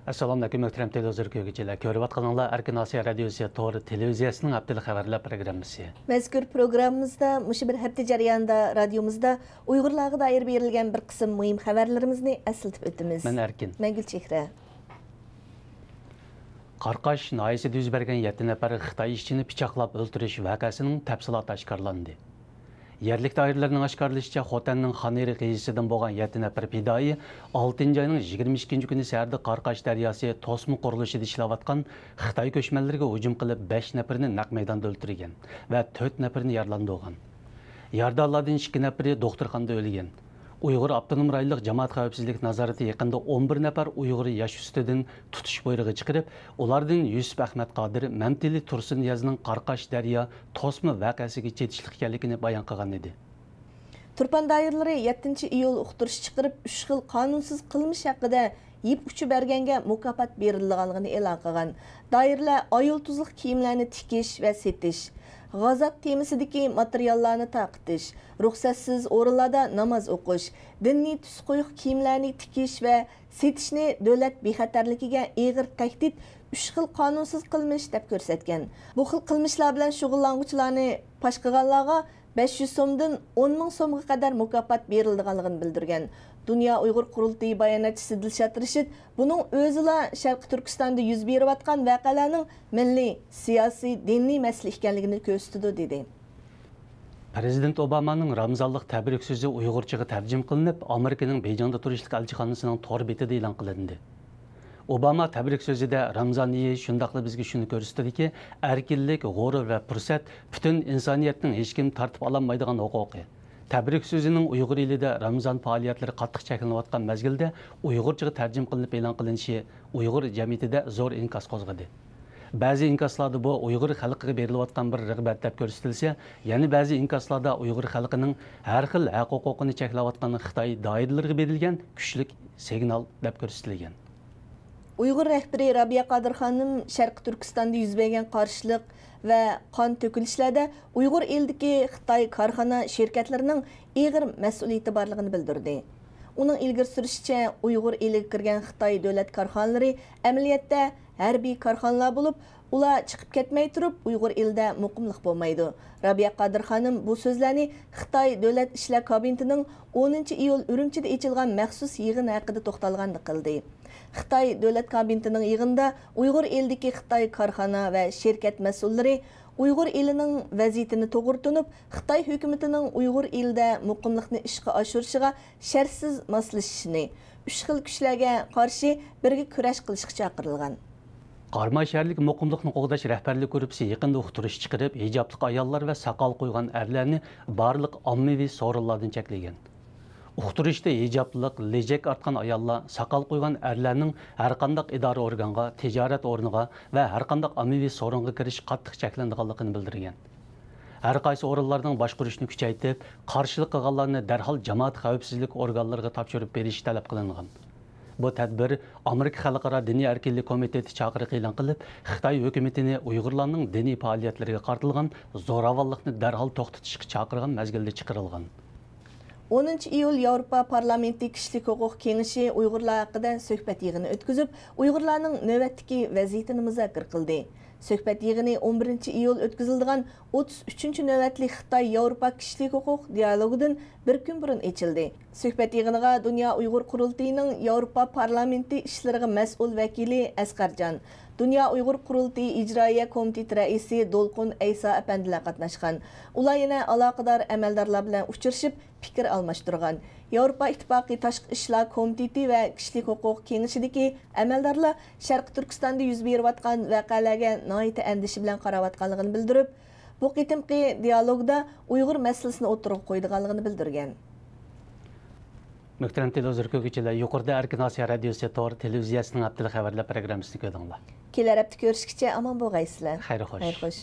Assalamu alaikum muhtaram televizor ko'ruvchilar. Ko'rib atqaninglar Erkin Osiyo radiosi to'g'ri televiziyasining haftalik xabarlar programmasi. Mazkur programmamizda mushu bir hafta jarayonida radiomizda Uyg'urlarga doir berilgan bir qism muhim xabarlarimizni eslatib o'tamiz. Men Erkin. Men Gulchehra. Qarqash noyasida yuz bergan 7 nafar Xitoy ishchini pichoqlab o'ldirish voqeasining tafsiloti oshkorlandi. Yerlik doiralarning oshkorlashicha, Xotanning Xaneri qiyisidan bo'lgan 7 nafar fidoyi 6-oyning 22 kuni saharda Qarqash daryosi to'sma qurilishida ishlayotgan Xitoy ko'chmanlariga hujum qilib 5 nafarini naq maydonda o'ldirgan va 4 nafarini yaralandirgan. Yaralanganlardan 2 nafari doktorxonada o'lgan. Uyg'ur Avtonom rayonlik jamoat xavfsizlik nazorati yaqinda 11 nafar Uyg'ur yosh ustidan tutish buyrug'i chiqarib, ulardan Yusuf Ahmad Qodir, Mamtili Tursun Yazning Qarqash daryo to'sma voqeasiga chetishlik ekanligini bayon qilgan edi. Turpan doiralari 7-iyul uqtirish chiqarib 3 xil qonunsiz qilmish haqida yip uchi berganga mukofot berilganligini e'lon qilgan. Doiralar ayol tuzliq kiyimlarni tikish va setish, g'azot temisidagi materiallarni taqitish, ruxsatsiz o'rinlarda namoz o'qish, diniy tus qo'yiq kiyimlarni tikish va setishni davlat bexatarligiga og'ir tahdid 3 xil qonunsiz qilmish deb ko'rsatgan. Bu xil qilmishlar bilan shug'ullanuvchilarni pash qilganlarga 500 so'mdan 10 ming so'mga qadar mukofot berilganligini bildirgan. Dünya Uyghur Qurultayı bayonotchisi Dilshod Rashid buning o'zila Sharqi Turkistonda yuz berayotgan voqealarning milliy, siyosiy, diniy masala ekanligini ko'rsatdi dedi. Prezident Obamaning Ramazonlik tabrik so'zi Uyg'urchaga tarjima qilinib, Amerikaning Beyjingda turishlik elchixonasining tor betida e'lon qilindi. Obama tabrik so'zida Ramazon oyi shundaqla bizga shuni ko'rsatdiki, erkinlik, g'urur va fursat butun insoniyatning hech kim tartib olmaydigan huquqi. Tabrik so'zining Uyg'ur elida Ramazon faoliyatlari qattiq cheklanayotgan mezgilda Uyg'urchaga tarjima qilinib e'lon qilinishi Uyg'ur jamiyatida zo'r inkas qo'zg'adi. Ba'zi inkaslarda bu Uyg'ur xalqiga berilayotgan bir rag'bat deb ko'rsatilsa, yana ba'zi inkaslarda Uyg'ur xalqining har xil haq-huquqini cheklayotgan Xitoy doiralariga berilgan kuchli signal deb ko'rsatilgan. Uyg'ur rahbari Rabiya Qodir xonim Sharqi Turkistonda yuz bergan qarshilik va qon to'kilishlarda Uyg'ur eldagi Xitoy korxona shirkatlarining og'ir mas'uliyati borligini bildirdi. Uning ilgari surishicha, Uyg'ur eliga kirgan Xitoy davlat korxonalari amaliyotda harbiy korxonalar bo'lib, ular chiqib ketmay turib Uyg'ur elida muqimlik bo'lmaydi. Rabiya Qodir xonim bu so'zlarni Xitoy davlat ishlar kabinetining 10-iyul Urumchida ochilgan maxsus yig'in haqida to'xtalganda qildi. Xitoy davlat kabinetining yig'inida Uyg'ur eldagi Xitoy korxona va shirkat mas'ullari Uyg'ur elining vaziyatini to'g'ri tunib, Xitoy hukumatining Uyg'ur elida muqimlikni ishga oshirishiga shartsiz moslashishini, 3 xil kuchlarga qarshi birga kurash qilishga chaqirilgan. Qarmay shaharlik muqimlikni qo'g'dash rahbarlik guruhi yaqinda uqtirish chiqarib, hijobli ayollar va soqol qo'ygan erlarni barliq ommaviy so'rinlardan cheklagan. Uqtirishda hijobliq, lejak artgan ayollar, soqol qo'ygan erlarning har qanday idora organga, tijorat o'rniga va har qanday ommaviy so'ringa kirish qattiq cheklanganligini bildirgan. Har qaysi o'rinlarning boshqarishni kuchaytirib, qarshilik qilganlarni darhol jamoat xavfsizlik organlariga topshirib berish talab qilingan. Bu tadbir Amerika Xalqaro diniy erkinlik komiteti chaqiriq e'lon qilib, Xitoy hukumatini Uyg'urlarning diniy faoliyatlariga qartilgan zo'ravonlikni darhol to'xtatishga chaqirgan mezgilda chiqarilgan. 10-iyul Yevropa Parlamenti Kishilik huquq kengashi Uyg'urlar haqida suhbat yig'ini o'tkazib, Uyg'urlarning navbatdagi vaziyatini muzokara qildi. Suhbat yig'ini 11-iyul o'tkazilgan 33-navbatli Xitoy Yevropa Kishilik huquq dialogidan bir kun burun ochildi. Suhbat yig'iniga Dünya Uyg'ur Qurultayining Yevropa Parlamenti ishlariga mas'ul vakili Asqarjon, Dünya Uyg'ur Qurultayi ijroiya komiteti raisi Dolqun Aysa apandilar qatnashgan. Ular yana aloqador amaldorlar bilan uchrashib, fikr almashtirgan. Yevropa İttifaqı Tashqi ishlar komiteti va Kishilik huquq kengashidagi amaldorlar Sharqi Turkistonda yuz berayotgan voqealarga nihoyat andish bilan qarayotganligini bildirib, bu qitimqi dialogda Uyg'ur masalasini o'tirib qo'ydiganligini bildirgan. Muhtaram televizor ko'ruvchilar, yuqorida Erkin Osiyo radiosi to'g'ri televiziyasining haftalik xabarlar programmasini ko'rdinglar. Kelar hafta ko'rishguncha omon bo'lgaysizlar. Xayr xo'sh. Xayr xo'sh.